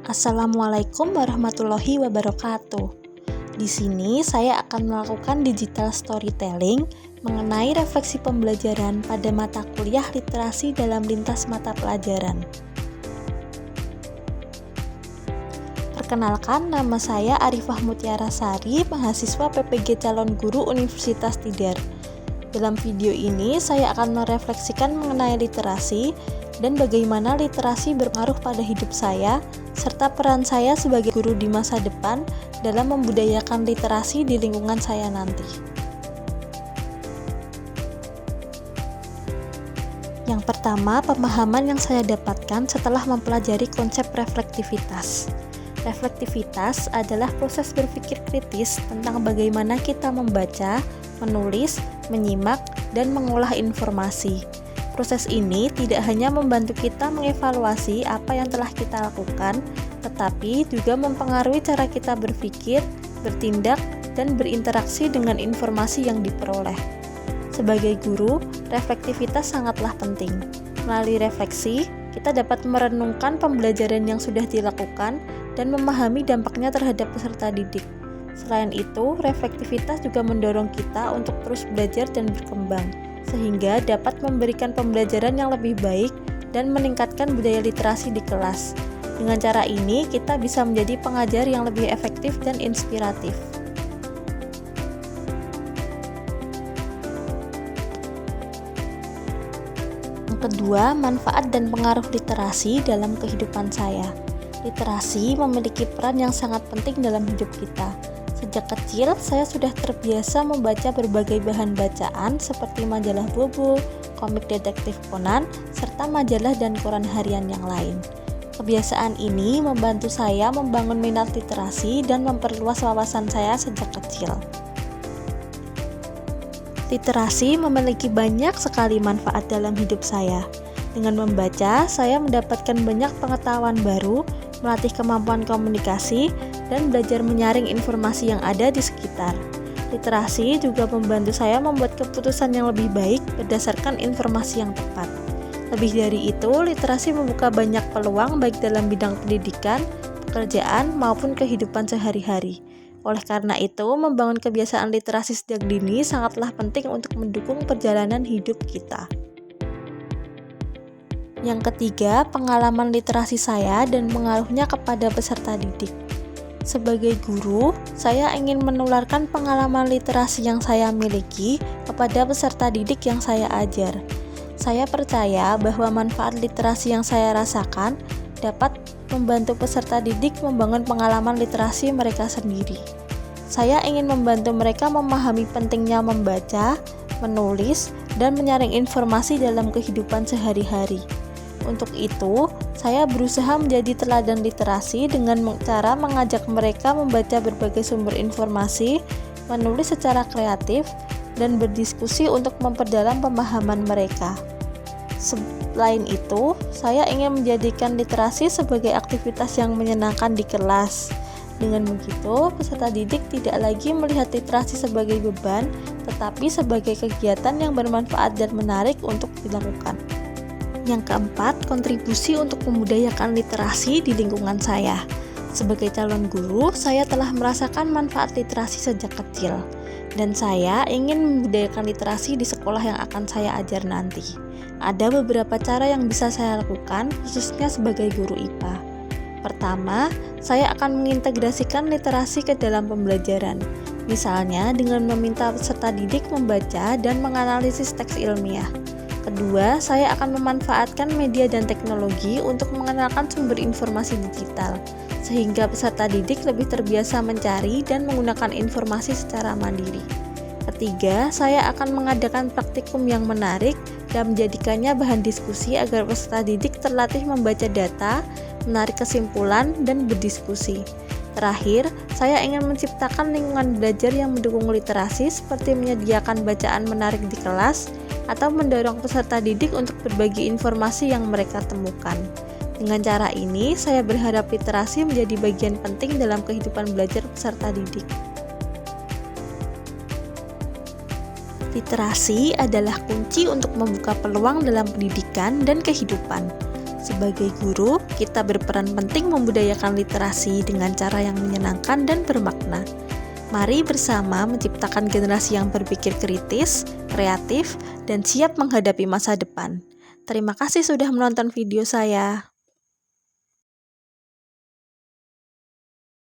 Assalamualaikum warahmatullahi wabarakatuh. Di sini saya akan melakukan digital storytelling mengenai refleksi pembelajaran pada mata kuliah literasi dalam lintas mata pelajaran. Perkenalkan, nama saya Arifah Mutiara Sari, mahasiswa PPG Calon Guru Universitas Tidar. Dalam video ini, saya akan merefleksikan mengenai literasi dan bagaimana literasi berpengaruh pada hidup saya, serta peran saya sebagai guru di masa depan dalam membudayakan literasi di lingkungan saya nanti. Yang pertama, pemahaman yang saya dapatkan setelah mempelajari konsep reflektivitas. Reflektivitas adalah proses berpikir kritis tentang bagaimana kita membaca, menulis, menyimak, dan mengolah informasi. Proses ini tidak hanya membantu kita mengevaluasi apa yang telah kita lakukan, tetapi juga mempengaruhi cara kita berpikir, bertindak, dan berinteraksi dengan informasi yang diperoleh. Sebagai guru, reflektivitas sangatlah penting. Melalui refleksi, kita dapat merenungkan pembelajaran yang sudah dilakukan dan memahami dampaknya terhadap peserta didik. Selain itu, reflektivitas juga mendorong kita untuk terus belajar dan berkembang, sehingga dapat memberikan pembelajaran yang lebih baik dan meningkatkan budaya literasi di kelas. Dengan cara ini, kita bisa menjadi pengajar yang lebih efektif dan inspiratif. Yang kedua, manfaat dan pengaruh literasi dalam kehidupan saya. Literasi memiliki peran yang sangat penting dalam hidup kita. Sejak kecil, saya sudah terbiasa membaca berbagai bahan bacaan seperti majalah Bobo, komik detektif Conan, serta majalah dan koran harian yang lain. Kebiasaan ini membantu saya membangun minat literasi dan memperluas wawasan saya sejak kecil. Literasi memiliki banyak sekali manfaat dalam hidup saya. Dengan membaca, saya mendapatkan banyak pengetahuan baru, melatih kemampuan komunikasi, dan belajar menyaring informasi yang ada di sekitar. Literasi juga membantu saya membuat keputusan yang lebih baik berdasarkan informasi yang tepat. Lebih dari itu, literasi membuka banyak peluang baik dalam bidang pendidikan, pekerjaan, maupun kehidupan sehari-hari. Oleh karena itu, membangun kebiasaan literasi sejak dini sangatlah penting untuk mendukung perjalanan hidup kita. Yang ketiga, pengalaman literasi saya dan pengaruhnya kepada peserta didik. Sebagai guru, saya ingin menularkan pengalaman literasi yang saya miliki kepada peserta didik yang saya ajar. Saya percaya bahwa manfaat literasi yang saya rasakan dapat membantu peserta didik membangun pengalaman literasi mereka sendiri. Saya ingin membantu mereka memahami pentingnya membaca, menulis, dan menyaring informasi dalam kehidupan sehari-hari. Untuk itu, saya berusaha menjadi teladan literasi dengan cara mengajak mereka membaca berbagai sumber informasi, menulis secara kreatif, dan berdiskusi untuk memperdalam pemahaman mereka. Selain itu, saya ingin menjadikan literasi sebagai aktivitas yang menyenangkan di kelas. Dengan begitu, peserta didik tidak lagi melihat literasi sebagai beban, tetapi sebagai kegiatan yang bermanfaat dan menarik untuk dilakukan. Yang keempat, kontribusi untuk membudayakan literasi di lingkungan saya. Sebagai calon guru, saya telah merasakan manfaat literasi sejak kecil, dan saya ingin membudayakan literasi di sekolah yang akan saya ajar nanti. Ada beberapa cara yang bisa saya lakukan, khususnya sebagai guru IPA. Pertama, saya akan mengintegrasikan literasi ke dalam pembelajaran, misalnya dengan meminta peserta didik membaca dan menganalisis teks ilmiah. Kedua, saya akan memanfaatkan media dan teknologi untuk mengenalkan sumber informasi digital, sehingga peserta didik lebih terbiasa mencari dan menggunakan informasi secara mandiri. Ketiga, saya akan mengadakan praktikum yang menarik dan menjadikannya bahan diskusi agar peserta didik terlatih membaca data, menarik kesimpulan, dan berdiskusi. Terakhir, saya ingin menciptakan lingkungan belajar yang mendukung literasi seperti menyediakan bacaan menarik di kelas, atau mendorong peserta didik untuk berbagi informasi yang mereka temukan. Dengan cara ini, saya berharap literasi menjadi bagian penting dalam kehidupan belajar peserta didik. Literasi adalah kunci untuk membuka peluang dalam pendidikan dan kehidupan. Sebagai guru, kita berperan penting membudayakan literasi dengan cara yang menyenangkan dan bermakna. Mari bersama menciptakan generasi yang berpikir kritis, kreatif, dan siap menghadapi masa depan. Terima kasih sudah menonton video saya.